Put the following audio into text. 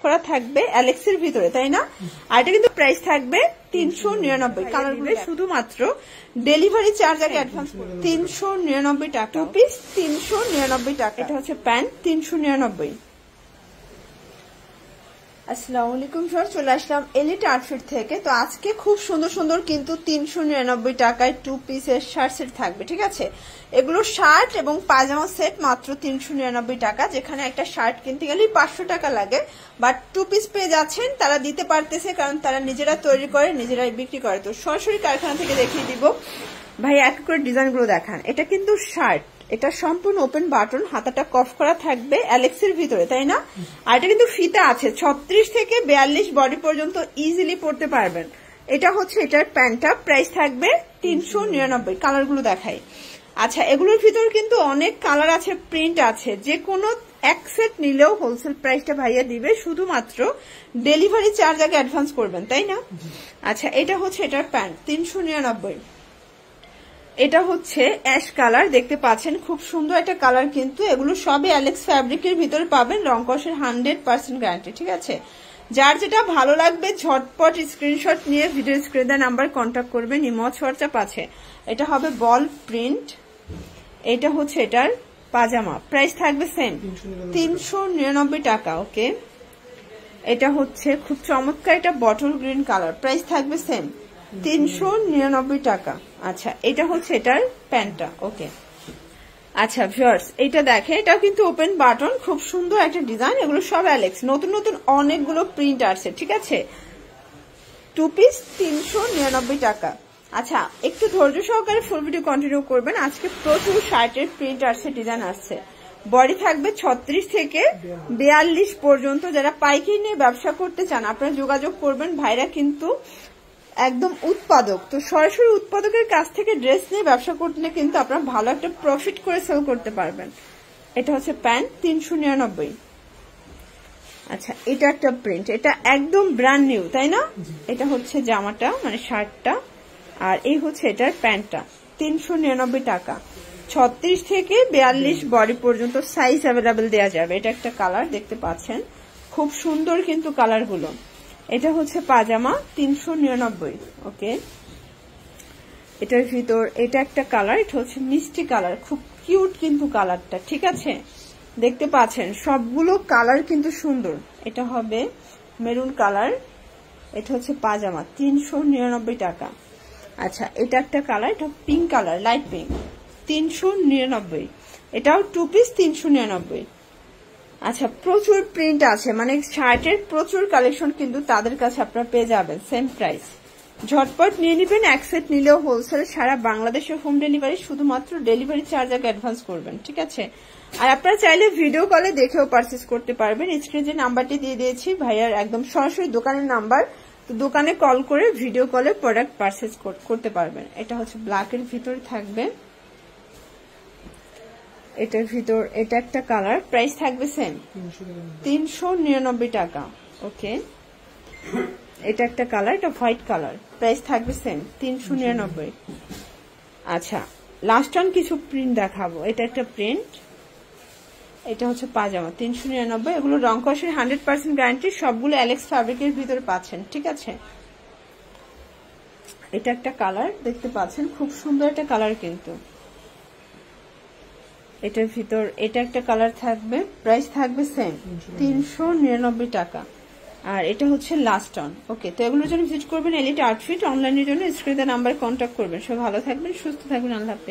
করা থাকবে অ্যালেক্সের ভিতরে, তাই না? আর এটা কিন্তু প্রাইস থাকবে 399। কালারগুলো শুধুমাত্র ডেলিভারি চার্জ আগে অ্যাডভান্স 399 টাকা, 2 পিস 399 টাকা। এটা হচ্ছে প্যান্ট 399। আসসালামু আলাইকুম স্যার, চলে আসলাম এলিট আউটফিট থেকে। তো আজকে খুব সুন্দর সুন্দর কিন্তু 399 টাকায় 2 পিসের শার্ট সেট থাকবে, ঠিক আছে? এগুলো শার্ট এবং পায়জামা সেট মাত্র 399 টাকা, যেখানে একটা শার্ট কিনতে গেলে 500 টাকা লাগে, বাট 2 পিস পেয়ে যাচ্ছেন। তারা দিতে পারতেছে কারণ তারা নিজেরা তৈরি করে, নিজেরাই বিক্রি করে। তো সরাসরি কারখানা থেকে দেখিয়ে দিব। ভাই এক করে ডিজাইনগুলো দেখান। এটা কিন্তু শার্ট, এটা সম্পূর্ণ ওপেন বাটন, হাতাটা কফ করা থাকবে অ্যালেক্সের ভিতরে, তাই না? আর এটা কিন্তু ফিতা আছে, 36 থেকে 42 বডি পর্যন্ত ইজিলি পড়তে পারবেন। এটা হচ্ছে এটার প্যান্টটা, প্রাইস থাকবে 399। কালারগুলো দেখাই। আচ্ছা, এগুলোর ভিতর কিন্তু অনেক কালার আছে, প্রিন্ট আছে। যে কোনো এক সেট নিলেও হোলসেল প্রাইসটা ভাইয়া দিবে, শুধুমাত্র ডেলিভারি চার্জ আগে অ্যাডভান্স করবেন, তাই না? আচ্ছা, এটা হচ্ছে এটার প্যান্ট 399। এটা হচ্ছে অ্যাশ কালার, দেখতে পাচ্ছেন খুব সুন্দর একটা কালার। কিন্তু এগুলো সবই অ্যালেক্স ফ্যাব্রিকের ভিতরে পাবেন, রং কষের 100% গ্যারান্টি, ঠিক আছে? যার যেটা ভালো লাগবে ঝটপট স্ক্রিনশট নিয়ে ভিডিও স্ক্রিনে নাম্বার কন্ট্যাক্ট করবেন, ইমো হোয়াটসঅ্যাপ আছে। এটা হবে বল প্রিন্ট। এটা হচ্ছে এটার পাজামা, প্রাইস থাকবে সেম 399 টাকা। ওকে, এটা হচ্ছে খুব চমৎকার একটা বটল গ্রিন কালার, প্রাইস থাকবে সেম 399 টাকা। আচ্ছা, এটা হচ্ছে এটার প্যান্টটা। ওকে, আচ্ছা ভিউয়ার্স, এটা দেখে, এটাও কিন্তু ওপেন বাটন, খুব সুন্দর একটা ডিজাইন। এগুলো সব অ্যালেক্স, নতুন নতুন অনেকগুলো প্রিন্ট আসছে, ঠিক আছে? 2 পিস 399 টাকা। আচ্ছা, একটু ধৈর্য সহকারে ফুল ভিডিও কন্টিনিউ করবেন। আজকে প্রচুর শার্টের প্রিন্ট আসছে, ডিজাইন আসছে। বডি থাকবে 36 থেকে 42 পর্যন্ত। যারা পাইকারি নিয়ে ব্যবসা করতে চান আপনারা যোগাযোগ করবেন। ভাইরা কিন্তু একদম উৎপাদক, তো সরাসরি উৎপাদকের কাছ থেকে ড্রেস নিয়ে ব্যবসা করলে কিন্তু আপনারা ভালো একটা প্রফিট করে সেল করতে পারবেন। এটা হচ্ছে প্যান্ট 399। আচ্ছা, এটা একটা প্রিন্ট, এটা একদম ব্র্যান্ড নিউ, তাই না? এটা হচ্ছে জামাটা, মানে শার্টটা, আর এই হচ্ছে এটার প্যান্টটা 399 টাকা। 36 থেকে 42 বডি পর্যন্ত সাইজ অ্যাভেলেবেল দেওয়া যাবে। এটা একটা কালার, দেখতে পাচ্ছেন খুব সুন্দর কিন্তু কালারগুলো। এটা হচ্ছে পাজামা 399। ওকে, এটার ভিতর এটা একটা কালার, এটা হচ্ছে মিষ্টি কালার, খুব কিউট কিন্তু কালারটা, ঠিক আছে? দেখতে পাচ্ছেন সবগুলো কালার কিন্তু সুন্দর। এটা হবে মেরুন কালার। এটা হচ্ছে পাজামা 399 টাকা। আচ্ছা, এটা একটা কালার, এটা পিঙ্ক কালার, লাইট পিঙ্ক 399। এটাও 2 পিস 399। আচ্ছা, প্রচুর প্রিন্ট আছে, মানে শার্টের প্রচুর কালেকশন কিন্তু তাদের কাছে আপনারা পেয়ে যাবেন সেম প্রাইস। ঝটপট নিয়ে নেবেন, এক সেট নিলেও হোলসেল, সারা বাংলাদেশে হোম ডেলিভারি, শুধুমাত্র ডেলিভারি চার্জ আগে অ্যাডভান্স করবেন, ঠিক আছে? আর আপনারা চাইলে ভিডিও কলে দেখেও পারচেস করতে পারবেন। স্ক্রিনে যে নাম্বারটি দিয়ে দিয়েছি ভাইয়ার একদম সরাসরি দোকানের নাম্বার, তো দোকানে কল করে ভিডিও কলে প্রোডাক্ট পারচেস করতে পারবেন। এটা হচ্ছে ব্ল্যাকের ভিতরে থাকবে, এটার ভিতর এটা একটা কালার, প্রাইস থাকবে সেম 399 টাকা। ওকে, এটা একটা কালার, এটা হোয়াইট কালার, প্রাইস থাকবে সেম 399। আচ্ছা, লাস্ট অন কিছু প্রিন্ট দেখাবো। এটা একটা প্রিন্ট, এটা হচ্ছে পাজামা 399। এগুলো রং কষের 100% গ্যারান্টি, সবগুলো অ্যালেক্স ফ্যাব্রিকের ভিতরে পাচ্ছেন, ঠিক আছে? এটা একটা কালার, দেখতে পাচ্ছেন খুব সুন্দর একটা কালার কিন্তু। এটার ভিতর এটা একটা কালার থাকবে, প্রাইস থাকবে সেম 399 টাকা। আর এটা হচ্ছে লাস্ট অন। ওকে, তো এগুলোর জন্য ভিজিট করবেন এলিট আউটফিট। অনলাইনের জন্য স্ক্রিনে নাম্বার কন্ট্যাক্ট করবেন। সব ভালো থাকবেন, সুস্থ থাকবেন, আল্লাহ হাফেজ।